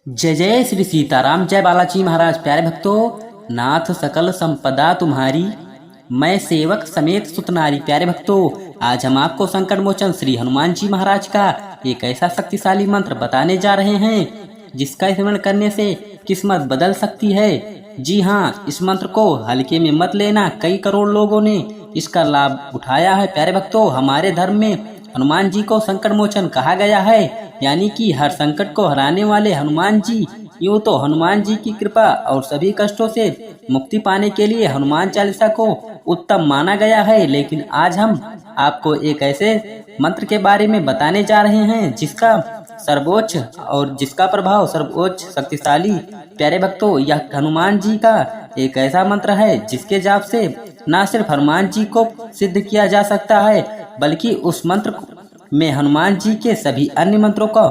जय जय श्री सीताराम। जय बालाजी महाराज। प्यारे भक्तों, नाथ सकल संपदा तुम्हारी, मैं सेवक समेत सुतनारी। प्यारे भक्तों, आज हम आपको संकट मोचन श्री हनुमान जी महाराज का एक ऐसा शक्तिशाली मंत्र बताने जा रहे हैं जिसका स्मरण करने से किस्मत बदल सकती है। जी हाँ, इस मंत्र को हल्के में मत लेना। कई करोड़ लोगों ने इसका लाभ उठाया है। प्यारे भक्तों, हमारे धर्म में हनुमान जी को संकट मोचन कहा गया है, यानी कि हर संकट को हराने वाले हनुमान जी। यूँ तो हनुमान जी की कृपा और सभी कष्टों से मुक्ति पाने के लिए हनुमान चालीसा को उत्तम माना गया है। लेकिन आज हम आपको एक ऐसे मंत्र के बारे में बताने जा रहे हैं जिसका सर्वोच्च और जिसका प्रभाव सर्वोच्च शक्तिशाली। प्यारे भक्तों, यह हनुमान जी का एक ऐसा मंत्र है जिसके जाप से न सिर्फ हनुमान जी को सिद्ध किया जा सकता है, बल्कि उस मंत्र में हनुमान जी के सभी अन्य मंत्रों को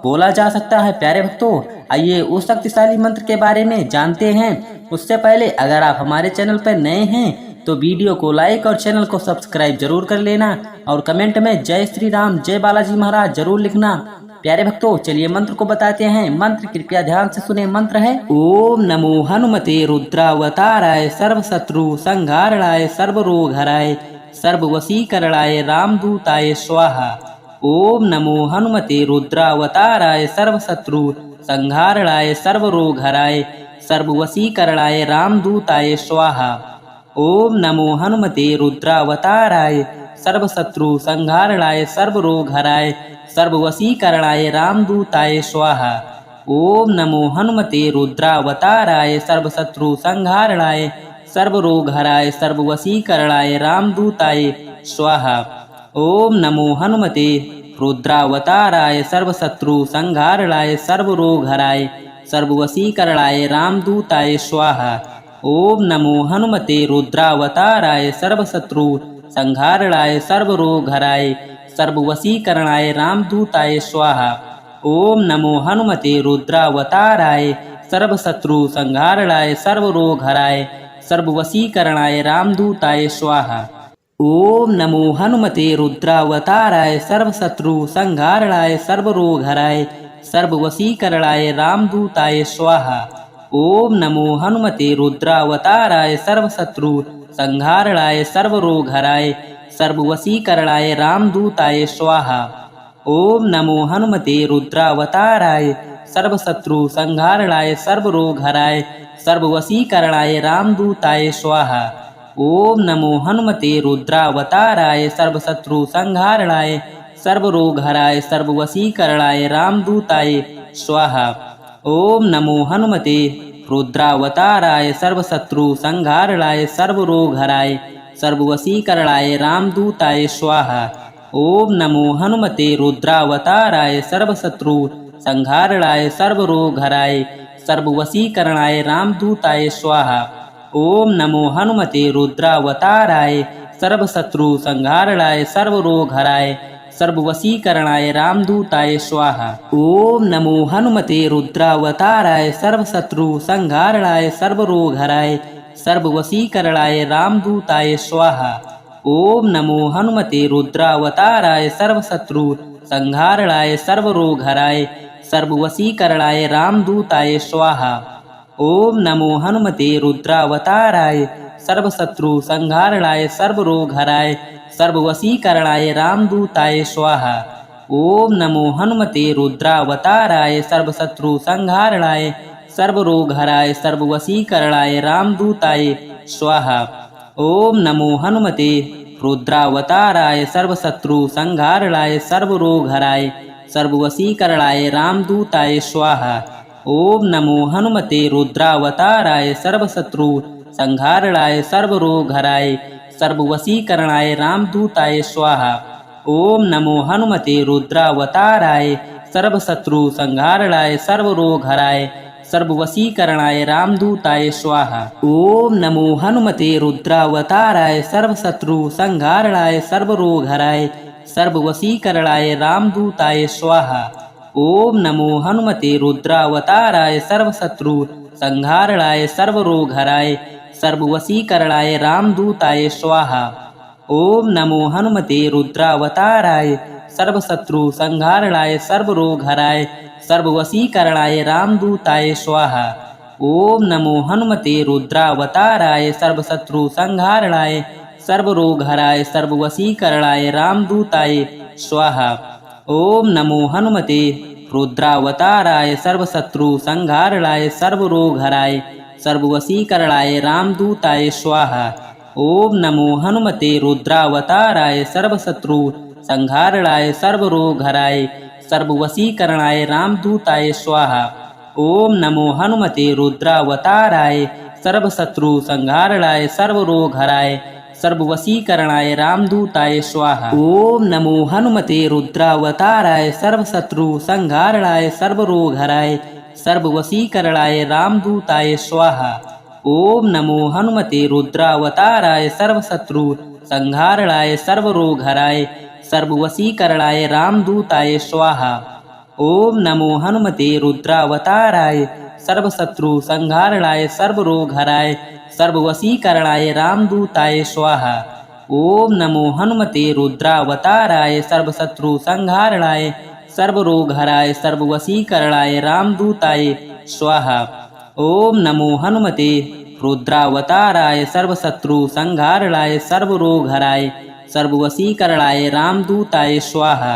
बोला जा सकता है। प्यारे भक्तों, आइए उस शक्तिशाली मंत्र के बारे में जानते हैं। उससे पहले अगर आप हमारे चैनल पर नए हैं तो वीडियो को लाइक और चैनल को सब्सक्राइब जरूर कर लेना और कमेंट में जय श्री राम जय बालाजी महाराज जरूर लिखना। प्यारे भक्तों, चलिए मंत्र को बताते हैं। मंत्र कृपया ध्यान से सुने। मंत्र है ओम नमो हनुमते रुद्रावताराय सर्व शत्रु संहारणाय सर्व रोग हराय सर्व वशीकरणाय रामदूताय स्वाहा। ओम नमो हनुमते रुद्रावताराय सर्व शत्रु संहारणाय सर्व रोग हराय सर्व वशीकरणाय रामदूताय स्वाहा। ओम नमो हनुमते रुद्रावताराय सर्व शत्रु संहारणाय सर्व रोग हराय सर्व वशीकरणाय रामदूताय स्वाहा। ओम नमो हनुमते रुद्रावताराय सर्व शत्रु संहारणाय सर्व रोग हराय सर्व वशीकरणाय रामदूताय स्वाहा। ओम नमो हनुमते रुद्रावताराय सर्व शत्रु संहारणाय सर्व रोग हराय सर्व वशीकरणाय रामदूताय स्वाहा। ओम नमो हनुमते रुद्रावताराय सर्व शत्रु संहारणाय सर्व रोग हराय सर्व वशीकरणाय रामदूताय स्वाहा। ओम नमो हनुमते रुद्रावताराय सर्व शत्रु संहारणाय सर्व रोग हराय सर्व वशीकरणाय रामदूताय स्वाहा। ओम नमो हनुमते रुद्रावताराय सर्व शत्रु संहारणाय सर्व रोग हराय सर्व वशीकरणाय रामदूताय स्वाहा। ओम नमो हनुमते रुद्रावताराय सर्व शत्रु संहारणाय सर्व रोग हराय सर्व वशीकरणाय रामदूताय स्वाहा। ओम नमो हनुमते रुद्रावताराय सर्व शत्रु संहारणाय सर्व रोग हराय सर्व वशीकरणाय रामदूताय स्वाहा। ओम नमो हनुमते रुद्रावताराय सर्व शत्रु संहारणाय सर्व रोग हराय सर्व वशीकरणाय रामदूताय स्वाहा। ओम नमो हनुमते रुद्रावताराय सर्व शत्रु संहारणाय सर्व रोग हराय सर्व वशीकरणाय रामदूताय स्वाहा। ओम नमो हनुमते रुद्रावताराय सर्व शत्रु संहारणाय सर्व रोग हराय सर्व वशीकरणाय रामदूताय स्वाहा। ओम नमो हनुमते रुद्रावताराय सर्व शत्रु संहारणाय सर्व रोग हराय सर्व वशीकरणाय रामदूताय स्वाहा। ओम नमो हनुमते रुद्रावताराय सर्व शत्रु संहारणाय सर्व रोग हराय सर्व वशीकरणाय रामदूताय स्वाहा। ओम नमो हनुमते रुद्रावताराय सर्व शत्रु संहारणाय सर्व रोग हराय सर्व वशीकरणाय रामदूताय स्वाहा। ओम नमो हनुमते रुद्रावताराय सर्व शत्रु संहारणाय सर्व रोग हराय सर्व वशीकरणाय रामदूताय स्वाहा। ओम नमो हनुमते रुद्रावताराय सर्व शत्रु संहारणाय सर्व रोग हराय सर्व वशीकरणाय रामदूताय स्वाहा। ओम नमो हनुमते रुद्रावताराय सर्व शत्रु संहारणाय सर्व रोग हराय सर्व वशीकरणाय रामदूताय स्वाहा। ओम नमो हनुमते रुद्रावताराय सर्व शत्रु संहारणाय सर्व रोग हराय सर्व वशीकरणाय रामदूताय स्वाहा। ओम नमो हनुमते रुद्रावताराय सर्व शत्रु संहारणाय सर्व रोग हराय सर्व वशीकरणाय रामदूताय स्वाहा। ओम नमो हनुमते रुद्रावताराय सर्व शत्रु संहारणाय सर्व रोग हराय सर्व वशीकरणाय रामदूताय स्वाहा। ओम नमो हनुमते रुद्रावताराय सर्व शत्रु संहारणाय सर्व रोग हराय सर्व वशीकरणाय रामदूताय स्वाहा। ओम नमो हनुमते रुद्रावताराय सर्व शत्रु संहारणाय सर्व रोग हराय सर्ववशीकरणाय रामदूताय स्वाहा। ओम नमो हनुमते रुद्रावताराय सर्वशत्रु संहारणाय सर्वरोगहराय सर्ववशीकरणाय रामदूताय स्वाहा। ओम नमो हनुमते रुद्रावताराय सर्वशत्रु संहारणाय सर्वरोगहराय सर्ववशीकरणाय रामदूताय स्वाहा। ओम नमो हनुमते रुद्रावताराय सर्वशत्रु संहारणाय सर्वरोगहराय सर्ववशीकरणाय रामदूताय स्वाहा। ओम नमो हनुमते रुद्रावताराय सर्वशत्रु संहारणाय सर्वरोगहराय सर्ववशीकरणाय रामदूताय स्वाहा। ओम नमो हनुमते रुद्रावताराय सर्वशत्रु संहारणाय सर्वरोगहराय सर्ववशीकरणाय रामदूताय स्वाहा। ओम नमो हनुमते रुद्रावताराय सर्वशत्रु संहारणाय सर्वरोगहराय सर्ववशीकरणाय रामदूताय स्वाहा। ओम नमो हनुमते रुद्रावताराय सर्वशत्रु संहारणाय सर्वरोगहराय सर्ववशीकरणाय रामदूताय स्वाहा। ओम नमो हनुमते रुद्रावताराय सर्वशत्रु संहारणाय सर्वरोगहराय सर्ववशीकरणाय रामदूताय स्वाहा। ओम नमो हनुमते रुद्रावताराय सर्वशत्रु संहारणाय सर्वरोगहराय सर्ववशीकरणाय रामदूताय स्वाहा।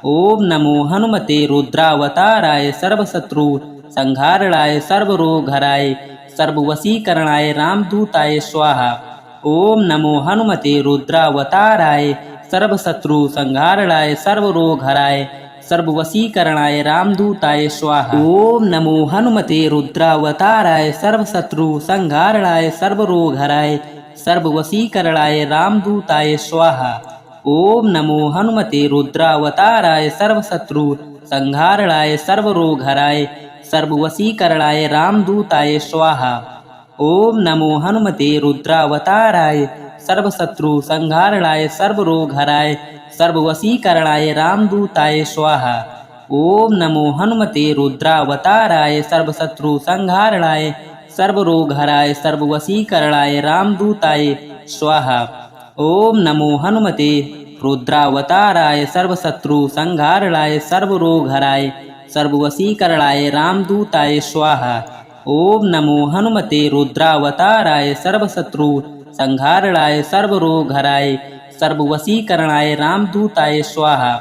ओम नमो हनुमते रुद्रावताराय सर्वशत्रु संहारणाय सर्वरोगहराय सर्ववशीकरणाय रामदूताय स्वाहा। ओम नमो हनुमते रुद्रावताराय सर्वशत्रु संहारणाय सर्वरोगहराय सर्ववशीकरणाय रामदूताय स्वाहा। ओम नमो हनुमते रुद्रावताराय सर्वशत्रु संहारणाय सर्वरोगहराय सर्ववशीकरणाय रामदूताय स्वाहा। ओम नमो हनुमते रुद्रावताराय सर्वशत्रु संहारणाय सर्वरोगहराय सर्ववशीकरणाय रामदूताय स्वाहा। ओम नमो हनुमते रुद्रावताराय सर्वशत्रु संहारणाय सर्वरोगहराय सर्ववशीकरणाय रामदूताय स्वाहा। ओम नमो हनुमते रुद्रावताराय सर्वशत्रु संहारणाय सर्वरोगहराय सर्ववशीकरणाय रामदूताय स्वाहा। ओम नमो हनुमते रुद्रावताराय सर्वशत्रु संहारणाय सर्वरोगहराय सर्ववशीकरणाय रामदूताय स्वाहा। ओम नमो हनुमते रुद्रावताराय सर्वशत्रु संहारणाय सर्वरोगहराय सर्ववशीकरणाय रामदूताय स्वाहा। ओम नमो हनुमते रुद्रावताराय सर्वशत्रु संहारणाय सर्वरोगहराय सर्ववशीकरणाय रामदूताय स्वाहा।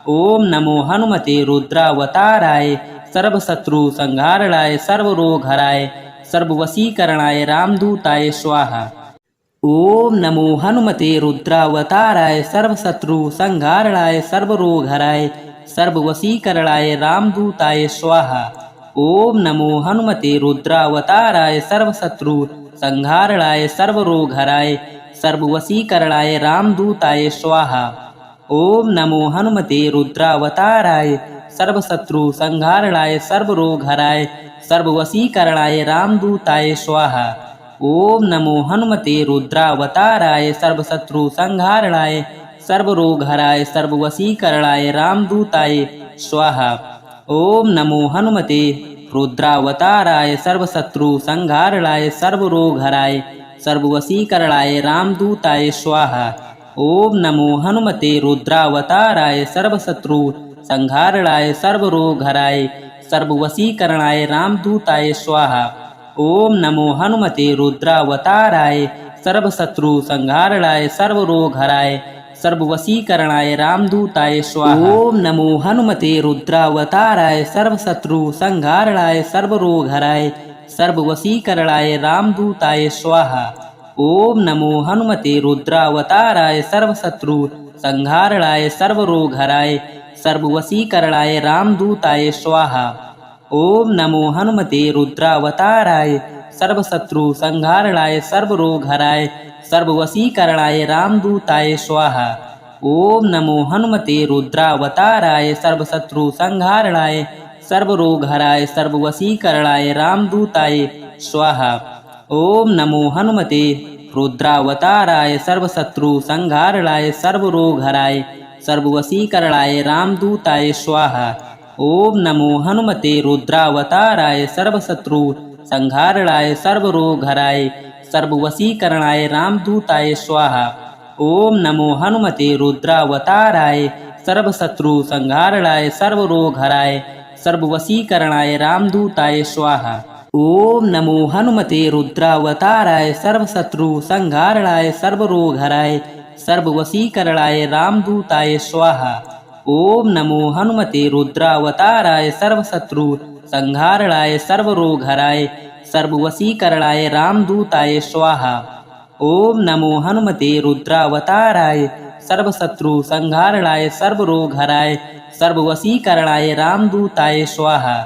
ओम नमो हनुमते रुद्रावताराय सर्वशत्रु संहारणाय सर्वरोगहराय सर्ववशीकरणाय रामदूताय स्वाहा। ओम नमो हनुमते रुद्रावताराय सर्वशत्रु संहारणाय सर्वरोगहराय सर्ववशीकरणाय रामदूताय स्वाहा। ओम नमो हनुमते रुद्रावताराय सर्वशत्रु संहारणाय सर्वरोगहराय सर्ववशीकरणाय रामदूताय स्वाहा। ओम नमो हनुमते रुद्रावताराय सर्वशत्रु संहारणाय सर्वरोगहराय सर्ववशीकरणाय रामदूताय स्वाहा। ओम नमो हनुमते रुद्रावताराय सर्वशत्रु संहारणाय सर्वरोगहराय सर्ववशीकरणाय रामदूताय स्वाहा। ओम नमो हनुमते रुद्रावताराय सर्वशत्रु संहारणाय सर्वरोगहराय सर्ववशीकरणाय रामदूताय स्वाहा। ओम नमो हनुमते रुद्रावताराय सर्वशत्रु संहारणाय सर्वरोगहराय सर्ववशीकरणाय रामदूताय स्वाहा। ओम नमो हनुमते रुद्रावताराय सर्वशत्रु संहारणाय सर्वरोगहराय सर्ववशीकरणाय रामदूताय स्वाहा। ओम नमो हनुमते रुद्रावताराय सर्वशत्रु संहारणाय सर्वरोगहराय सर्ववशीकरणाय रामदूताय स्वाहा। ओम नमो हनुमते रुद्रावताराय सर्वशत्रु संहारणाय सर्वरोगहराय सर्ववशीकरणाय रामदूताय स्वाहा। ओम नमो हनुमते रुद्रावताराय सर्वशत्रु संहारणाय सर्वरोगहराय सर्ववशीकरणाय रामदूताय स्वाहा। ओम नमो हनुमते रुद्रावताराय सर्वशत्रु संहारणाय सर्वरोगहराय सर्ववशीकरणाय रामदूताय स्वाहा। ओम नमो हनुमते रुद्रावताराय सर्वशत्रु संहारणाय सर्वरोगहराय सर्ववशीकरणाय रामदूताय स्वाहा। ओम नमो हनुमते रुद्रावताराय सर्वशत्रु संहारणाय सर्वरोगहराय सर्ववशीकरणाय रामदूताय स्वाहा। ओम नमो हनुमते रुद्रावताराय सर्वशत्रु संहारणाय सर्वरोगहराय सर्ववशीकरणाय रामदूताय स्वाहा। ओम नमो हनुमते रुद्रावताराय सर्वशत्रु संहारणाय सर्वरोगहराय सर्ववशीकरणाय रामदूताय स्वाहा। ओम नमो हनुमते रुद्रावताराय सर्वशत्रु संहारणाय सर्वरोगहराय सर्ववशीकरणाय रामदूताय स्वाहा।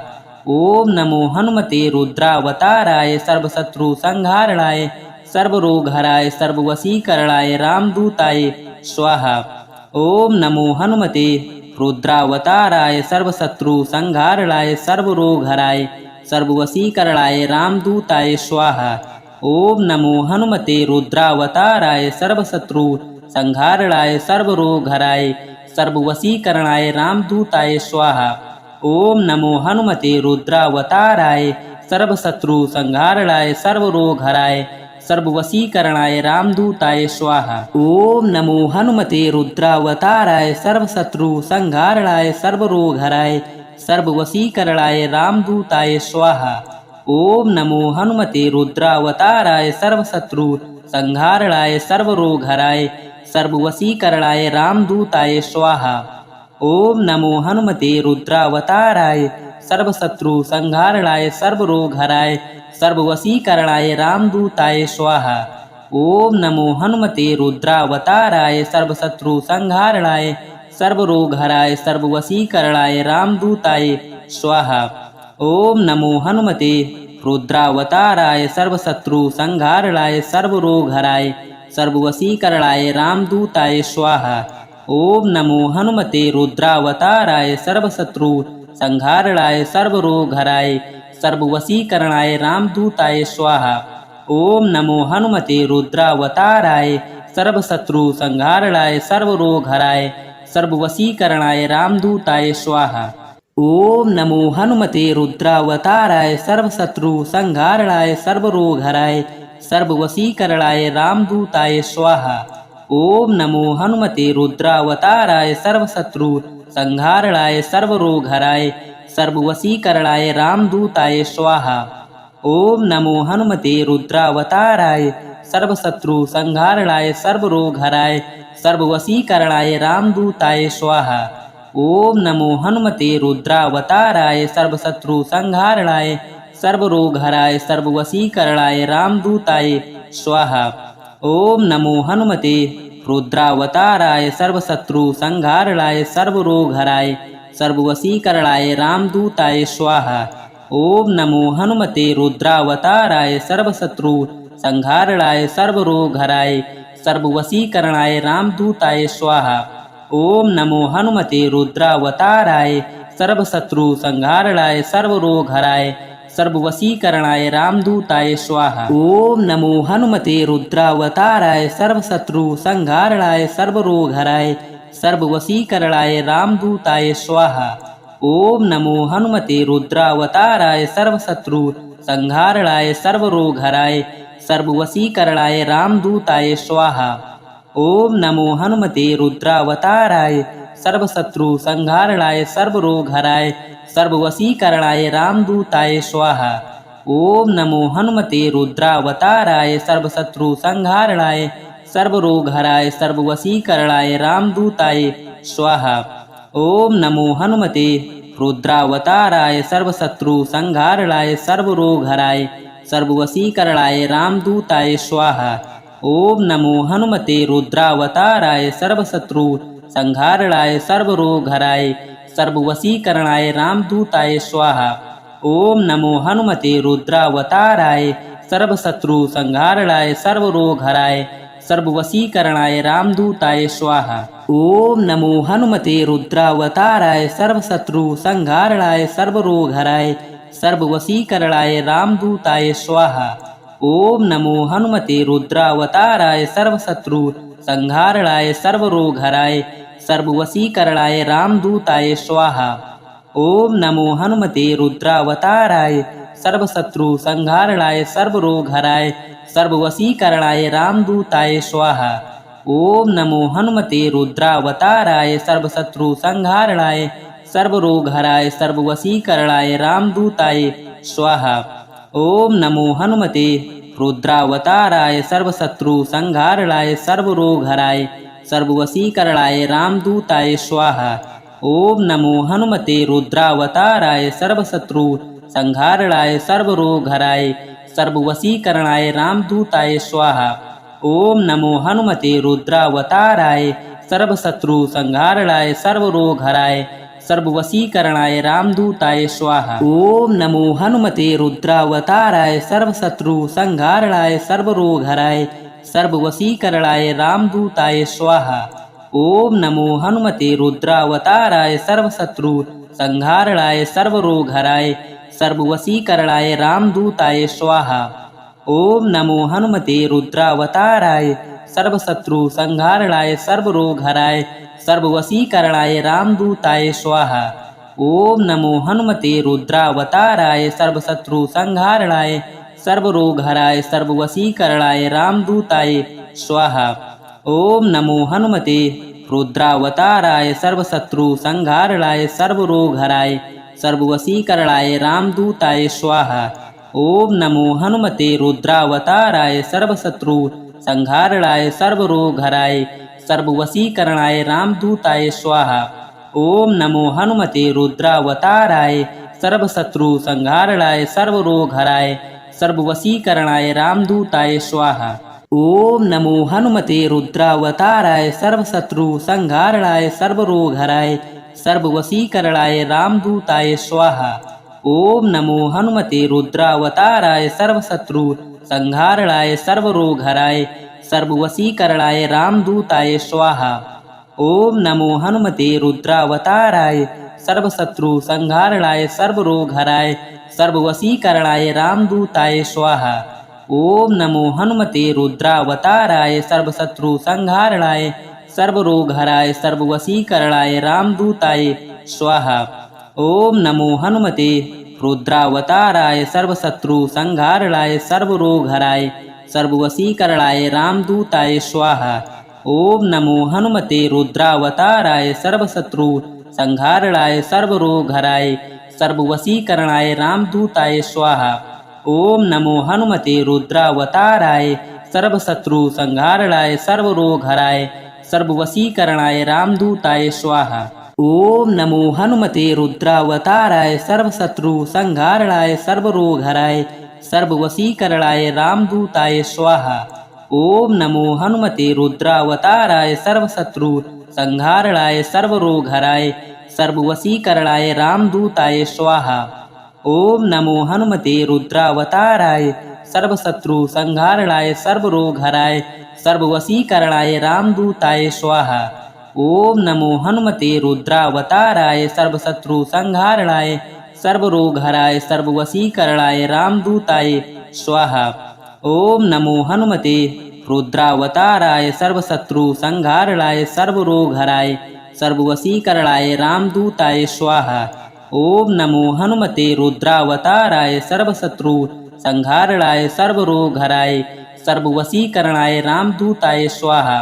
ओम नमो हनुमते रुद्रावताराय सर्वशत्रु संहारणाय सर्वरोगहराय सर्ववशीकरणाय रामदूताय स्वाहा। ओम नमो हनुमते रुद्रावताराय सर्वशत्रु संहारणाय सर्वरोगहराय सर्ववशीकरणाय रामदूताय स्वाहा। ओम नमो हनुमते रुद्रावताराय सर्वशत्रु संहारणाय सर्वरोगहराय सर्ववशीकरणाय रामदूताय स्वाहा। ओम नमो हनुमते रुद्रावताराय सर्वशत्रु संहारणाय सर्वरोगहराय सर्ववशीकरणाय रामदूताय स्वाहा। ओम नमो हनुमते रुद्रावताराय सर्वशत्रु संहारणाय सर्वरोगहराय सर्ववशीकरणाय रामदूताय स्वाहा। ओम नमो हनुमते रुद्रावताराय सर्वशत्रु संहारणाय सर्वरोगहराय सर्ववशीकरणाय रामदूताय स्वाहा। ओम नमो हनुमते रुद्रावताराय सर्वशत्रु संहारणाय सर्वरोगहराय सर्ववशीकरणाय रामदूताय स्वाहा। ओम नमो हनुमते रुद्रावताराय सर्वशत्रु संहारणाय सर्वरोगहराय सर्ववशीकरणाय रामदूताय स्वाहा। ओम नमो हनुमते रुद्रावताराय सर्वशत्रु संहारणाय सर्वरोगहराय सर्ववशीकरणाय रामदूताय स्वाहा। ओम नमो हनुमते रुद्रावताराय सर्वशत्रु संहारणाय सर्वरोगहराय सर्ववशीकरणाय रामदूताय स्वाहा। ओम नमो हनुमते रुद्रावताराय सर्वशत्रु संहारणाय सर्वरोगहराय सर्ववशीकरणाय रामदूताय स्वाहा। ओम नमो हनुमते रुद्रावताराय सर्वशत्रु संहारणाय सर्वरोगहराय सर्ववशीकरणाय रामदूताय स्वाहा। ओम नमो हनुमते रुद्रावताराय सर्वशत्रु संहारणाय सर्वरोगहराय सर्ववशीकरणाय रामदूताय स्वाहा। ओम नमो हनुमते रुद्रावताराय सर्वशत्रु संहारणाय सर्वरोगहराय सर्ववशीकरणाय रामदूताय स्वाहा। ओम नमो हनुमते रुद्रावताराय सर्वशत्रु संहारणाय सर्वरोगहराय सर्ववशीकरणाय रामदूताय स्वाहा। ओम नमो हनुमते रुद्रावताराय सर्वशत्रु संहारणाय सर्वरोगहराय सर्ववशीकरणाय रामदूताय स्वाहा। ओम नमो हनुमते रुद्रावताराय सर्वशत्रु संहारणाय सर्वरोगहराय सर्ववशीकरणाय रामदूताय स्वाहा। ओम नमो हनुमते रुद्रावताराय सर्वशत्रु संहारणाय सर्वरोगहराय सर्ववशीकरणाय रामदूताय स्वाहा। ओम नमो हनुमते रुद्रावताराय सर्वशत्रु संहारणाय सर्वरोगहराय सर्ववशीकरणाय रामदूताय स्वाहा। ओम नमो हनुमते रुद्रावताराय सर्वशत्रु संहारणाय सर्वरोगहराय सर्ववशीकरणाय रामदूताय स्वाहा। ओम नमो हनुमते रुद्रावताराय सर्वशत्रु संहारणाय सर्वरोगहराय सर्ववशीकरणाय रामदूताय स्वाहा। ओम नमो हनुमते रुद्रावताराय सर्वशत्रु संहारणाय सर्वरोगहराय सर्ववशीकरणाय रामदूताय स्वाहा। ओम नमो हनुमते रुद्रावताराय सर्वशत्रु संहारणाय सर्वरोगहराय सर्ववशीकरणाय रामदूताय स्वाहा। ओम नमो हनुमते रुद्रावताराय सर्वशत्रु संहारणाय सर्वरोगहराय सर्ववशीकरणाय रामदूताय स्वाहा। ओम नमो हनुमते रुद्रावताराय सर्वशत्रु संहारणाय सर्वरोगहराय सर्ववशीकरणाय रामदूताय स्वाहा। ओम नमो हनुमते रुद्रावताराय सर्वशत्रु संहारणाय सर्वरोगहराय सर्ववशीकरणाय रामदूताय स्वाहा। ओम नमो हनुमते रुद्रावताराय सर्वशत्रु संहारणाय सर्वरोगहराय सर्ववशीकरणाय रामदूताय स्वाहा। ओम नमो हनुमते रुद्रावताराय सर्वशत्रु संहारणाय सर्वरोगहराय सर्ववशीकरणाय रामदूताय स्वाहा। ओम नमो हनुमते रुद्रावताराय सर्वशत्रु संहारणाय सर्वरोगहराय सर्ववशीकरणाय रामदूताय स्वाहा। ओम नमो हनुमते रुद्रावताराय सर्वशत्रु संहारणाय सर्वरोगहराय सर्ववशीकरणाय रामदूताय स्वाहा। ओम नमो हनुमते रुद्रावताराय सर्वशत्रु संहारणाय सर्वरोगहराय सर्ववशीकरणाय रामदूताय स्वाहा। ओम नमो हनुमते रुद्रावताराय सर्वशत्रु संहारणाय सर्वरोगहराय सर्ववशीकरणाय रामदूताय स्वाहा। ओम नमो हनुमते रुद्रावताराय सर्वशत्रु संहारणाय सर्वरोगहराय सर्ववशीकरणाय रामदूताय स्वाहा। ओम नमो हनुमते रुद्रावताराय सर्वशत्रु संहारणाय सर्वरोगहराय सर्ववशीकरणाय रामदूताय स्वाहा। ओम नमो हनुमते रुद्रावताराय सर्वशत्रु संहारणाय सर्वरोगहराय सर्ववशीकरणाय रामदूताय स्वाहा। ओम नमो हनुमते रुद्रावताराय सर्वशत्रु संहारणाय सर्वरोगहराय सर्ववशीकरणाय रामदूताय स्वाहा। ओम नमो हनुमते रुद्रावताराय सर्वशत्रु संहारणाय सर्वरोगहराय सर्ववशीकरणाय रामदूताय स्वाहा। ओम नमो हनुमते रुद्रावताराय सर्वशत्रु संहारणाय सर्वरोगहराय सर्ववशीकरणाय रामदूताय स्वाहा। ओम नमो हनुमते रुद्रावताराय सर्वशत्रु संहारणाय सर्वरोगहराय सर्ववशीकरणाय रामदूताय स्वाहा। ओम नमो हनुमते रुद्रावताराय सर्वशत्रु संहारणाय सर्वरोगहराय सर्ववशीकरणाय रामदूताय स्वाहा। ओम नमो हनुमते रुद्रावताराय सर्वशत्रु संहारणाय सर्वरोगहराय सर्ववशीकरणाय रामदूताय स्वाहा। ओम नमो हनुमते रुद्रावताराय सर्वशत्रु संहारणाय सर्वरोगहराय सर्ववशीकरणाय रामदूताय स्वाहा। ओम नमो हनुमते रुद्रावताराय सर्वशत्रु संहारणाय सर्वरोगहराय सर्ववशीकरणाय रामदूताय स्वाहा। ओम नमो हनुमते रुद्रावताराय सर्वशत्रु संहारणाय सर्वरोगहराय सर्ववशीकरणाय रामदूताय स्वाहा। ओम नमो हनुमते रुद्रावताराय सर्वशत्रु संहारणाय सर्वरोगहराय सर्ववशीकरणाय रामदूताय स्वाहा। ओम नमो हनुमते रुद्रावताराय सर्वशत्रु संहारणाय सर्वरोगहराय सर्ववशीकरणाय रामदूताय स्वाहा। ओम नमो हनुमते रुद्रावताराय सर्वशत्रु संहारणाय सर्वरोगहराय सर्ववशीकरणाय रामदूताय स्वाहा। ओम नमो हनुमते रुद्रावताराय सर्वशत्रु संहारणाय सर्वरोगहराय सर्ववशीकरणाय रामदूताय स्वाहा। ओम नमो हनुमते रुद्रावताराय सर्वशत्रु संहारणाय सर्वरोगहराय सर्ववशीकरणाय रामदूताय स्वाहा। ओम नमो हनुमते रुद्रावताराय सर्वशत्रु संहारणाय सर्वरोगहराय सर्ववशीकरणाय रामदूताय स्वाहा। ओम नमो हनुमते रुद्रावताराय सर्वशत्रु संहारणाय सर्वरोगहराय सर्ववशीकरणाय रामदूताय स्वाहा। ओम नमो हनुमते रुद्रावताराय सर्वशत्रु संहारणाय सर्वरोगहराय सर्ववशीकरणाय रामदूताय स्वाहा।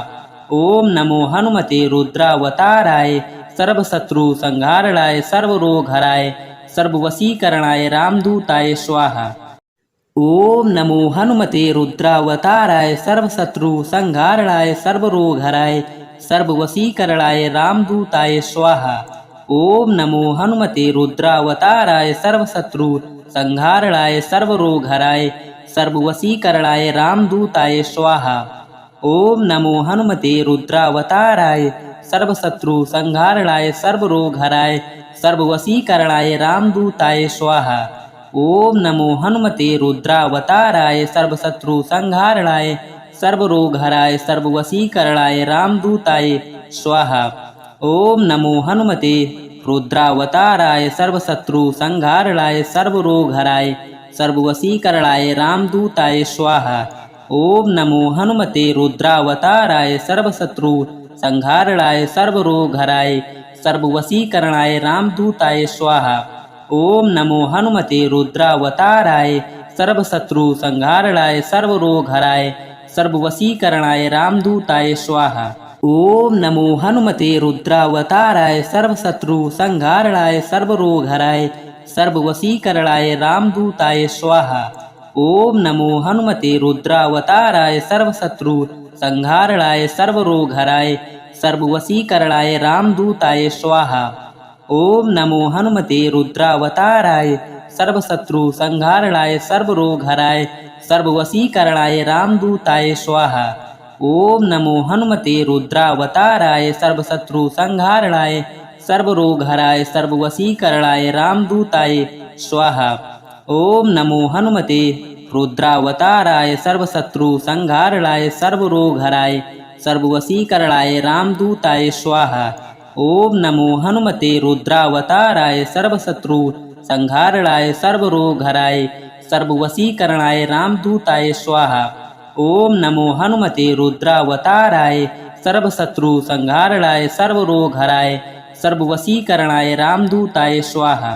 ओम नमो हनुमते रुद्रावताराय सर्वशत्रु संहारणाय सर्वरोगहराय सर्ववशीकरणाय रामदूताय स्वाहा। ओम नमो हनुमते रुद्रावताराय सर्वशत्रु संहारणाय सर्वरोगहराय सर्ववशीकरणाय रामदूताय स्वाहा। ओम नमो हनुमते रुद्रावताराय सर्वशत्रु संहारणाय सर्वरोगहराय सर्ववशीकरणाय रामदूताय स्वाहा। ओम नमो हनुमते रुद्रावताराय सर्वशत्रु संहारणाय सर्वरोगहराय सर्ववशीकरणाय रामदूताय स्वाहा। ओम नमो हनुमते रुद्रावताराय सर्वशत्रु संहारणाय सर्वरोगहराय सर्ववशीकरणाय रामदूताय स्वाहा। ओम नमो हनुमते रुद्रावताराय सर्वशत्रु संहारणाय सर्वरोगहराय सर्ववशीकरणाय रामदूताय स्वाहा। ओम नमो हनुमते रुद्रावताराय सर्वशत्रु संहारणाय सर्वरोगहराय सर्ववशीकरणाय रामदूताय स्वाहा। ओम नमो हनुमते रुद्रावताराय सर्वशत्रु संहारणाय सर्वरोगहराय सर्ववशीकरणाय रामदूताय स्वाहा। ओम नमो हनुमते रुद्रावताराय सर्वशत्रु संहारणाय सर्वरोगहराय सर्ववशीकरणाय रामदूताय स्वाहा। ओम नमो हनुमते रुद्रावताराय सर्वशत्रु संहारणाय सर्वरोगहराय सर्ववशीकरणाय रामदूताय स्वाहा। ओम नमो हनुमते रुद्रावताराय सर्वशत्रु संहारणाय सर्वरोगहराय सर्ववशीकरणाय रामदूताय स्वाहा। ओम नमो हनुमते रुद्रावताराय सर्वशत्रु संहारणाय सर्वरोगहराय सर्ववशीकरणाय रामदूताय स्वाहा। ओम नमो हनुमते रुद्रावताराय सर्वशत्रु संहारणाय सर्वरोगहराय सर्ववशीकरणाय रामदूताय स्वाहा। ओम नमो हनुमते रुद्रावताराय सर्वशत्रु संहारणाय सर्वरोगहराय सर्ववशीकरणाय रामदूताय स्वाहा। ओम नमो हनुमते रुद्रावताराय सर्वशत्रु संहारणाय सर्वरोगहराय सर्ववशीकरणाय रामदूताय स्वाहा।